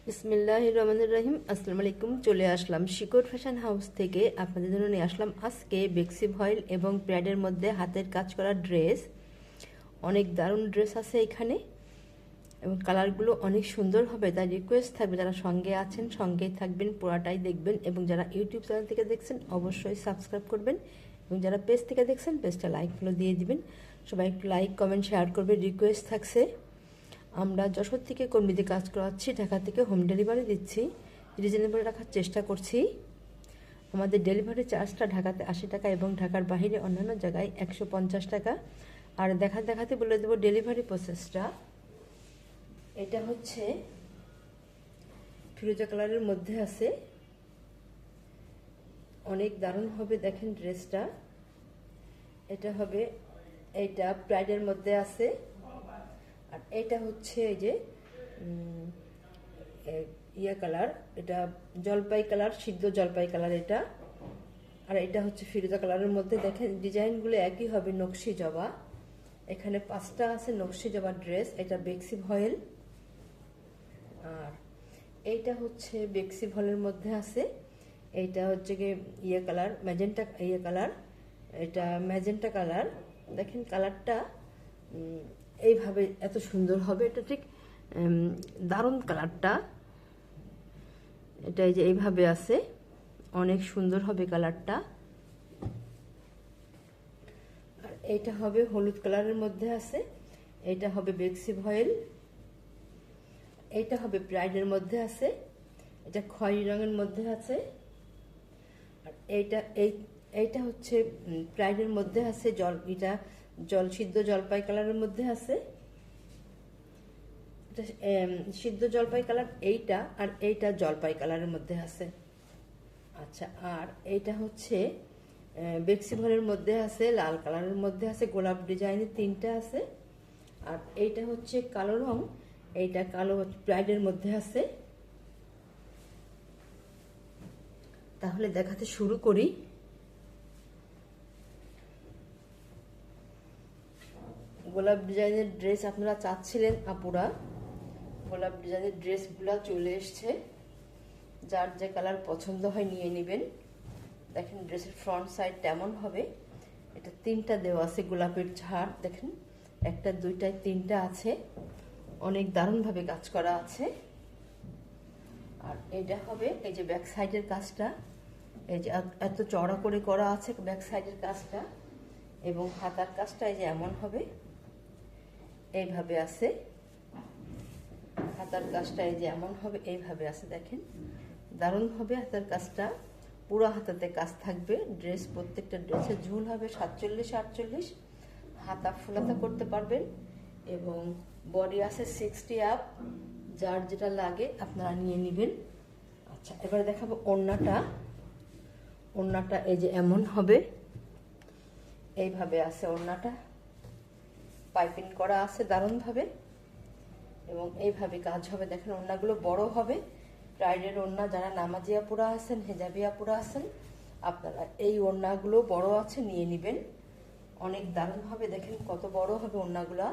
বিসমিল্লাহির রহমানির রহিম। আসসালামু আলাইকুম। চলে আসলাম শিকড় ফ্যাশন হাউস থেকে। আপনাদের জন্য নিয়ে আসলাম আজকে বেক্সি ভয়েল এবং প্যাডের মধ্যে হাতের কাজ করা ড্রেস। অনেক দারুণ ড্রেস আছে এখানে এবং কালারগুলো অনেক সুন্দর হবে। তাই রিকোয়েস্ট থাকবে, যারা সঙ্গে আছেন সঙ্গেই থাকবেন, পুরাটাই দেখবেন। এবং যারা ইউটিউব চ্যানেল থেকে দেখছেন অবশ্যই সাবস্ক্রাইব করবেন, এবং যারা পেজ থেকে দেখছেন পেজটা লাইক ফলো দিয়ে দিবেন। সবাই একটু লাইক কমেন্ট শেয়ার করবে, রিকোয়েস্ট থাকছে। আমরা যশোর থেকে কর্মীদের কাজ করাচ্ছি, ঢাকা থেকে হোম ডেলিভারি দিচ্ছি, রিজনেবল রাখার চেষ্টা করছি। আমাদের ডেলিভারি চার্জটা ঢাকাতে 80 টাকা এবং ঢাকার বাইরে অন্যান্য জায়গায় 150 টাকা। আর দেখাতে বলে দেবো ডেলিভারি প্রসেসটা। এটা হচ্ছে ফিরোজা কালারের মধ্যে আছে, অনেক দারুণ হবে দেখেন ড্রেসটা। এটা হবে, এইটা প্রাইডের মধ্যে আছে। আর এটা হচ্ছে এই যে ইয়া কালার, এটা জলপাই কালার, সিদ্ধ জলপাই কালার এটা। আর এটা হচ্ছে ফিরোজা কালারের মধ্যে। দেখেন ডিজাইনগুলো একই হবে, নকশি জবা। এখানে 5টা আছে নকশি জবা ড্রেস। এটা বেক্সি ভয়েল। আর এইটা হচ্ছে বেক্সি ভয়েলের মধ্যে আছে। এইটা হচ্ছে গিয়ে ইয়ে কালার, ম্যাজেন্টা ইয়ে কালার। এটা ম্যাজেন্টা কালার। দেখেন কালারটা এইভাবে এত সুন্দর হবে। এটা ঠিক দারুণ কালারটা। এটা এই যে এইভাবে আছে, অনেক সুন্দর হবে কালারটা। আর এইটা হবে হলুদ কালারের মধ্যে আছে। এইটা হবে বেক্সি ভয়েল। এইটা হবে প্রাইডের মধ্যে আছে। এটা খয়েরি রঙের মধ্যে আছে। আর এইটা হচ্ছে প্রাইডের মধ্যে আছে, এটা সিদ্ধ জলপাই কালারের মধ্যে আছে। সিদ্ধ জলপাই কালার এইটা, আর এইটা জলপাই কালারের মধ্যে আছে। আচ্ছা, আর এইটা হচ্ছে বেক্সি ভয়েলের মধ্যে আছে, লাল কালারের মধ্যে আছে, গোলাপ ডিজাইনের 3টা আছে। আর এইটা হচ্ছে কালো রং, এইটা কালো প্রাইডের মধ্যে আছে। তাহলে দেখাতে শুরু করি। গোলাপ ডিজাইনের ড্রেস আপনারা চাচ্ছিলেন আপুরা, গোলাপ ডিজাইনের ড্রেসগুলো চলে এসছে। যার যে কালার পছন্দ হয় নিয়ে নেবেন। দেখেন ড্রেসের ফ্রন্ট সাইড তেমন হবে। এটা 3টা দেওয়া আছে গোলাপের ঝাড়। দেখেন 1টা 2টায় 3টা আছে, অনেক দারুণভাবে কাজ করা আছে। আর এটা হবে এই যে ব্যাক সাইডের কাজটা, এই যে এত চড়া করে করা আছে ব্যাক সাইডের কাজটা। এবং হাতার কাজটা এই যে এমন হবে, এইভাবে আছে। হাতার কাজটা এই যে এমন হবে, এইভাবে আছে। দেখেন দারুণ হবে হাতার কাজটা, পুরো হাতাতে কাজ থাকবে। ড্রেস প্রত্যেকটা ড্রেসের ঝুল হবে 47-48। হাতা ফুলাতা করতে পারবেন। এবং বডি আছে 60 আপ। যার যেটা লাগে আপনারা নিয়ে নেবেন। আচ্ছা, এবারে দেখাবো ওড়নাটা। ওড়নাটা এই যে এমন হবে, এইভাবে আছে ওড়নাটা, পাইপিং করা আছে দারুণভাবে। এবং এইভাবে কাজ হবে। দেখেন ওড়নাগুলো বড় হবে, প্রাইডের ওড়না। যারা নামাজিয়া পুরা আছেন, হেজাবিয়া পুরা আছেন, আপনারা এই ওড়নাগুলো বড় আছে নিয়ে নেবেন। অনেক দারুণ হবে। দেখেন কত বড় হবে ওড়নাগুলা।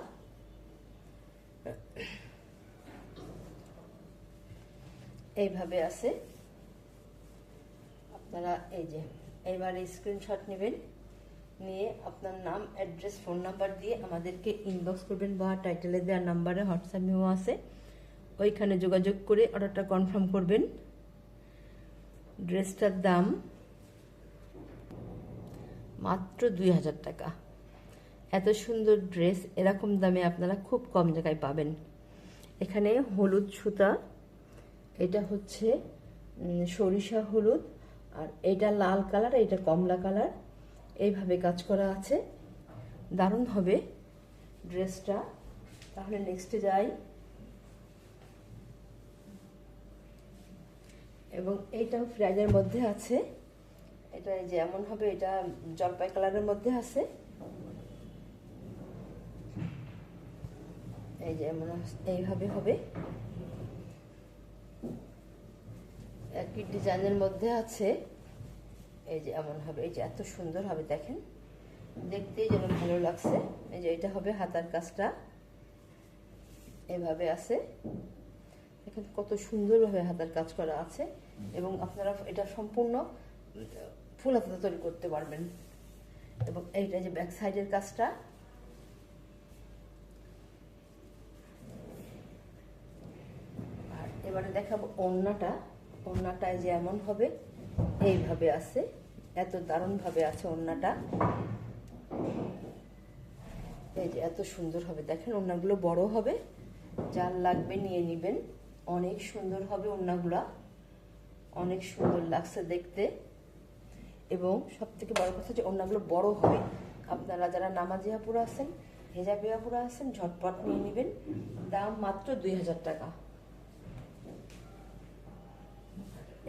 এইভাবে আছে। আপনারা এই যে এইবারে স্ক্রিনশট নেবেন, নিয়ে আপনার নাম, অ্যাড্রেস, ফোন নাম্বার দিয়ে আমাদেরকে ইনবক্স করবেন, বা টাইটেলে দেওয়ার নাম্বারে হোয়াটসঅ্যাপ মেও আছে, ওইখানে যোগাযোগ করে অর্ডারটা কনফার্ম করবেন। ড্রেসটার দাম মাত্র 2000 টাকা। এত সুন্দর ড্রেস এরকম দামে আপনারা খুব কম জায়গায় পাবেন। এখানে হলুদ সুতা, এটা হচ্ছে সরিষা হলুদ, আর এটা লাল কালার, এটা কমলা কালার। এইভাবে কাজ করা আছে, দারুণ হবে ড্রেসটা। তাহলে নেক্সটে যাই। এবং এইটাও প্রাইজের মধ্যে আছে। এটা এই যে এমন হবে, এটা জলপাই কালারের মধ্যে আছে। এই যে এমন এইভাবে হবে, একই ডিজাইনের মধ্যে আছে। এই যে এমন হবে, এই যে এত সুন্দর হবে। দেখেন দেখতেই যেন ভালো লাগছে। এই যে এটা হবে হাতার কাজটা, এভাবে আছে। দেখেন কত সুন্দরভাবে হাতার কাজ করা আছে, এবং আপনারা এটা সম্পূর্ণ ফুল হাতা তৈরি করতে পারবেন। এবং এইটা যে ব্যাক সাইডের কাজটা, আর এবারে দেখাবো ওড়নাটা। ওড়নাটায় যে এমন হবে, এইভাবে আছে, এত দারুণ ভাবে আছে ওড়নাটা। এই যে এত সুন্দর হবে, দেখেন ওড়নাগুলো বড় হবে, যার লাগবে নিয়ে নেবেন। অনেক সুন্দর হবে ওড়নাগুলা, অনেক সুন্দর লাগছে দেখতে। এবং সব থেকে বড় কথা যে ওড়নাগুলো বড় হবে। আপনারা যারা নামাজি আপুরা আছেন, হেজাবি আপুরা আছেন, ঝটপট নিয়ে নেবেন। দাম মাত্র 2000 টাকা।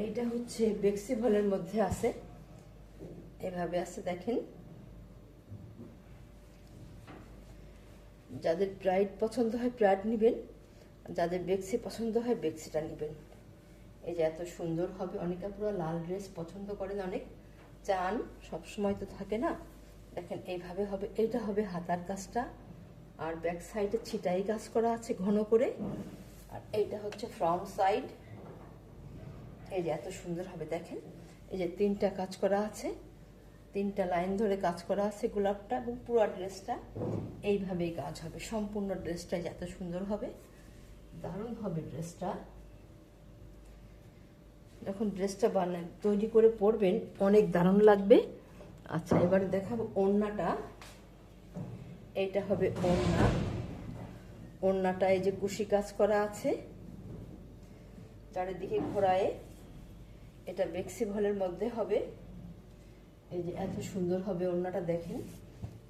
এইটা হচ্ছে বেক্সি ভলের মধ্যে আছে, এভাবে আছে দেখেন। যাদের ব্রাইড পছন্দ হয় ব্রাইড নেবেন, যাদের বেক্সি পছন্দ হয় বেক্সিটা নেবেন। এই যে এত সুন্দর হবে। অনেকে পুরো লাল ড্রেস পছন্দ করেন, অনেক চান, সবসময় তো থাকে না। দেখেন এইভাবে হবে। এইটা হবে হাতার কাজটা, আর ব্যাক সাইডে ছিটাই কাজ করা আছে ঘন করে। আর এইটা হচ্ছে ফ্রন্ট সাইড। এই যে এত সুন্দর হবে দেখেন। এই যে 3টা কাজ করা আছে, 3টা লাইন ধরে কাজ করা আছে গোলাপটা, এবং পুরো ড্রেসটা এইভাবেই কাজ হবে। সম্পূর্ণ ড্রেসটা এত সুন্দর হবে, দারুণ হবে ড্রেসটা। যখন ড্রেসটা তৈরি করে পরবেন অনেক দারুণ লাগবে। আচ্ছা, এবারে দেখাবো ওড়নাটা। এইটা হবে ওড়না। ওড়নাটা এই যে কুশি কাজ করা আছে চারিদিকে ঘোরায়। এটা বেক্সি ভলের মধ্যে হবে। এই যে এত সুন্দর হবে ওড়নাটা দেখেন।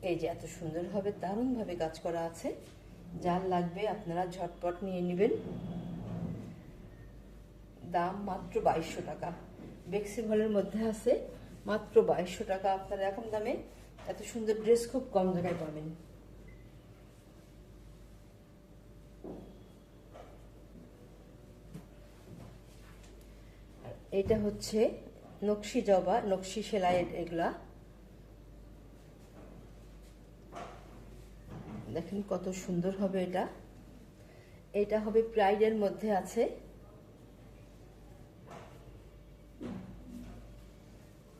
এই যে এত সুন্দর হবে, দারুণ ভাবে কাজ করা আছে। যার লাগবে আপনারা ঝটপট নিয়ে নেবেন। দাম মাত্র 2200 টাকা। বেক্সি ভলের মধ্যে আছে, মাত্র 2200 টাকা। আপনারা এরকম দামে এত সুন্দর ড্রেস খুব কম জায়গায় পাবেন। এটা হচ্ছে নকশি জবা, নকশি সেলাইয়ের এগুলা দেখেন কত সুন্দর হবে এটা। এটা হবে প্রাইডের মধ্যে আছে।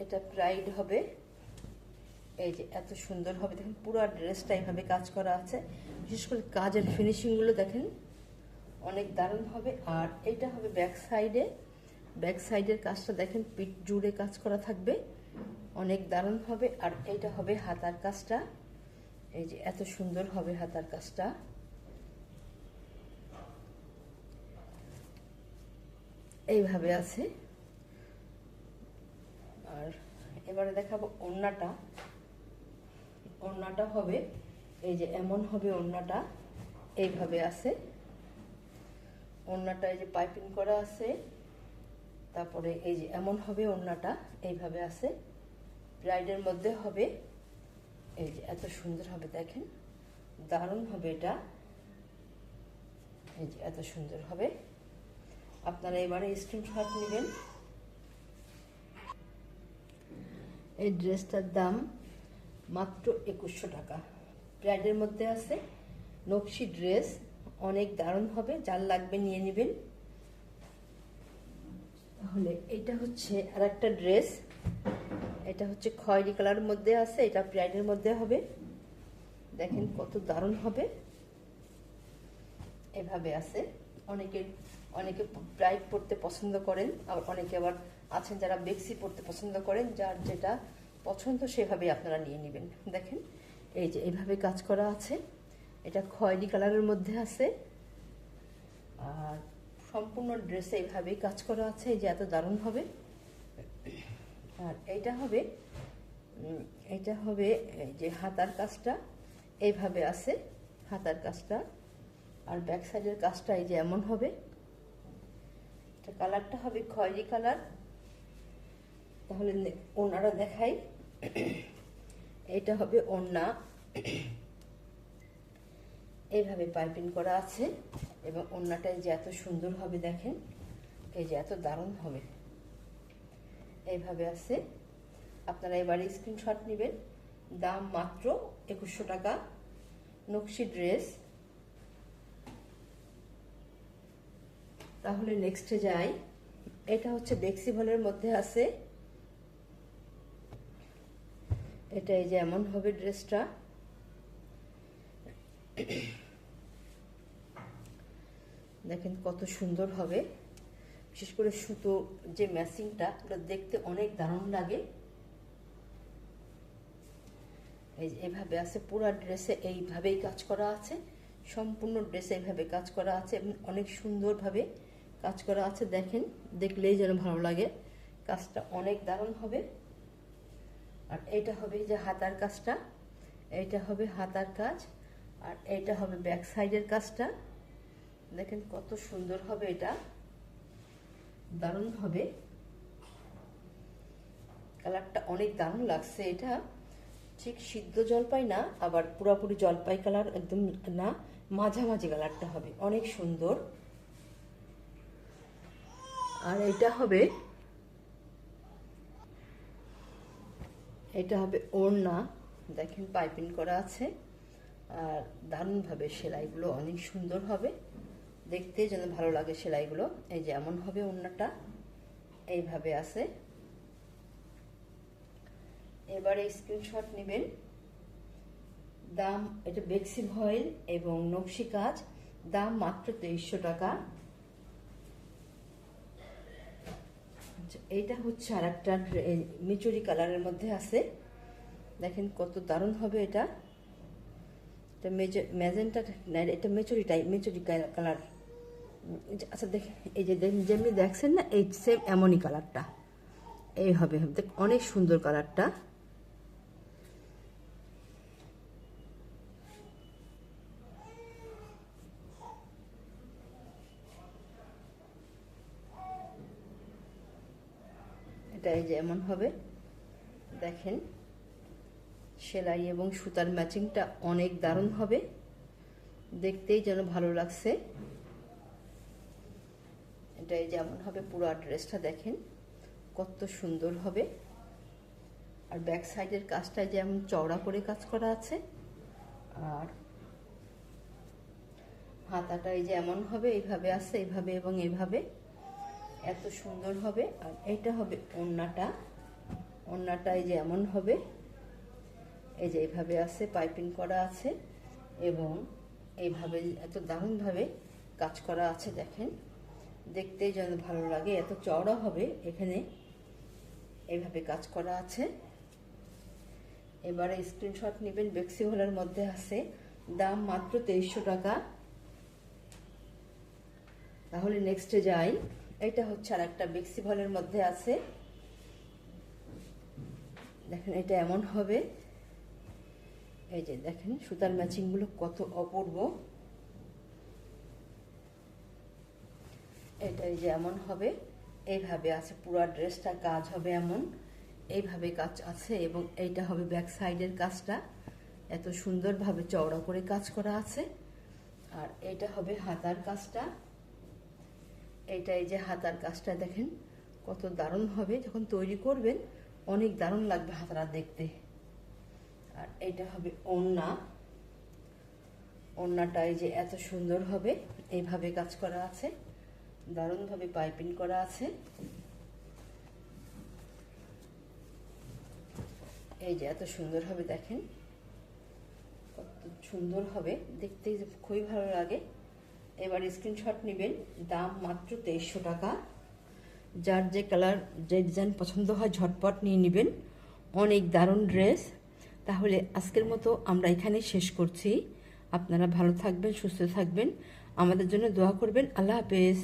এটা প্রাইড হবে। এই যে এত সুন্দর হবে দেখেন, পুরো ড্রেসটা এইভাবে কাজ করা আছে। বিশেষ করে কাজের ফিনিশিং গুলো দেখেন অনেক দারুণ হবে। আর এটা হবে ব্যাক সাইডে। ব্যাক সাইডের কাজটা দেখেন, পিঠ জুড়ে কাজ করা থাকবে, অনেক দারুণ হবে। আর এইটা হবে হাতার কাজটা। এই যে এত সুন্দর হবে হাতার কাজটা। এইভাবে আছে। আর এবারে দেখাবো ওড়নাটা। ওড়নাটা হবে এই যে এমন হবে ওড়নাটা, এইভাবে আছে। ওড়নাটা এই যে পাইপিং করা আছে। তারপরে এই যে এমন হবে ওড়নাটা, এইভাবে আছে। ব্রাইডের মধ্যে হবে। এই যে এত সুন্দর হবে দেখেন, দারুণ হবে এটা। এই যে এত সুন্দর হবে। আপনারা এবারে স্ক্রিনশট নেবেন। এই ড্রেসটার দাম মাত্র 2100 টাকা। ব্রাইডের মধ্যে আছে, নকশি ড্রেস, অনেক দারুণ হবে। যার লাগবে নিয়ে নেবেন। তাহলে এটা হচ্ছে আর একটা ড্রেস। এটা হচ্ছে খয়েরি কালারের মধ্যে আছে, এটা ব্রাইডের মধ্যে হবে। দেখেন কত দারুণ হবে। এভাবে আছে। অনেকে ব্রাইড পরতে পছন্দ করেন, আবার অনেকে আবার আছেন যারা বেক্সি পরতে পছন্দ করেন। যার যেটা পছন্দ সেভাবেই আপনারা নিয়ে নেবেন। দেখেন এই যে এইভাবে কাজ করা আছে। এটা খয়েরি কালারের মধ্যে আছে, আর সম্পূর্ণ ড্রেসে এইভাবেই কাজ করা আছে। এই যে এত দারুণ হবে। আর এইটা হবে এই যে হাতার কাজটা এইভাবে আছে, হাতার কাজটা। আর ব্যাক সাইডের কাজটা এই যে এমন হবে। এটা কালারটা হবে খয়েরি কালার। তাহলে ওড়নাটা দেখাই। এটা হবে ওড়না, এইভাবে পাইপিং করা আছে। এবং ওড়নাটা যে এত সুন্দর হবে দেখেন, এই যে এত দারুণ হবে। এইভাবে আছে। আপনারা এবারে স্ক্রিনশট নেবেন। দাম মাত্র 2100 টাকা। নকশি ড্রেস। তাহলে নেক্সটে যাই। এটা হচ্ছে বেক্সি ভয়েলের মধ্যে আছে। এটা এই যে এমন হবে ড্রেসটা। দেখেন কত সুন্দর হবে, বিশেষ করে সুতো যে ম্যাচিংটা, ওটা দেখতে অনেক দারুণ লাগে। এই যে এভাবে আছে, পুরো ড্রেসে এইভাবেই কাজ করা আছে, সম্পূর্ণ ড্রেসে এইভাবে কাজ করা আছে এবং অনেক সুন্দরভাবে কাজ করা আছে। দেখেন, দেখলেই যেন ভালো লাগে, কাজটা অনেক দারুণ হবে। আর এটা হবে যে হাতার কাজটা, এইটা হবে হাতার কাজ, আর এইটা হবে ব্যাক সাইডের কাজটা। দেখেন কত সুন্দর হবে, এটা দারুণ হবে, কালারটা অনেক দারুণ লাগছে। এটা ঠিক সিদ্ধ জলপাই না, আবার পুরোপুরি জলপাই কালার একদম না, মাঝামাঝি কালারটা হবে, অনেক সুন্দর। আর এটা হবে ওড়না। দেখেন পাইপিং করা আছে, আর দারুণভাবে সেলাইগুলো অনেক সুন্দর হবে, দেখতে যেন ভালো লাগে সেলাইগুলো। এই যে এমন হবে ওড়নাটা, এইভাবে আছে। এবারে স্ক্রিনশট নেবেন। দাম, এটা বেক্সি ভয়েল এবং নকশি কাজ, দাম মাত্র 2300 টাকা। এইটা হচ্ছে আর একটা মিচুরি কালারের মধ্যে আছে। দেখেন কত দারুণ হবে এটা। ম্যাজেন্টা, এটা মেচুরি কালার। আচ্ছা দেখেন, এই যে যেমনি দেখছেন না, এই সেম এমনই কালারটা, এই হবে, অনেক সুন্দর কালারটা। এটা এই যে এমন হবে, দেখেন সেলাই এবং সুতার ম্যাচিংটা অনেক দারুণ হবে, দেখতেই যেন ভালো লাগছে। এটা এই যেমন হবে, পুরো ড্রেসটা দেখেন কত সুন্দর হবে। আর ব্যাক সাইডের কাজটা যেমন চওড়া করে কাজ করা আছে, আর হাতাটা এই যে এমন হবে, এইভাবে আছে, এইভাবে এবং এইভাবে, এত সুন্দর হবে। আর এটা হবে ওড়নাটা, ওড়নাটা এই যে এমন হবে, এই যে এইভাবে আছে, পাইপিং করা আছে এবং এইভাবে এত দারুণভাবে কাজ করা আছে। দেখেন দেখতেই যেন ভালো লাগে, এত চওড়া হবে, এখানে এইভাবে কাজ করা আছে। এবারে স্ক্রিনশট নেবেন। বেক্সি ভয়েলের মধ্যে আছে, দাম মাত্র 2300 টাকা। তাহলে নেক্সটে যাই। এটা হচ্ছে আর একটা বেক্সি ভয়েলের মধ্যে আছে। দেখেন এটা এমন হবে, এই যে দেখেন সুতার ম্যাচিং গুলো কত অপূর্ব। এটা এই যে এমন হবে, এইভাবে আছে, পুরো ড্রেসটা কাজ হবে এমন, এইভাবে কাজ আছে। এবং এইটা হবে ব্যাক সাইডের কাজটা, এত সুন্দরভাবে চওড়া করে কাজ করা আছে। আর এটা হবে হাতার কাজটা, এইটা এই যে হাতার কাজটা দেখেন কত দারুণ হবে, যখন তৈরি করবেন অনেক দারুণ লাগবে হাতাটা দেখতে। আর এইটা হবে ওড়না, ওড়নাটা এই যে এত সুন্দর হবে, এইভাবে কাজ করা আছে, দারুণভাবে পাইপিং করা আছে। এই যে এত সুন্দর হবে, দেখেন কত সুন্দর হবে, দেখতে খুবই ভালো লাগে। এবার স্ক্রিনশট নেবেন, দাম মাত্র 2300 টাকা। যার যে কালার, যে ডিজাইন পছন্দ হয় ঝটপট নিয়ে নেবেন, অনেক দারুণ ড্রেস। তাহলে আজকের মতো আমরা এখানেই শেষ করছি। আপনারা ভালো থাকবেন, সুস্থ থাকবেন, আমাদের জন্য দোয়া করবেন। আল্লাহ হাফেজ।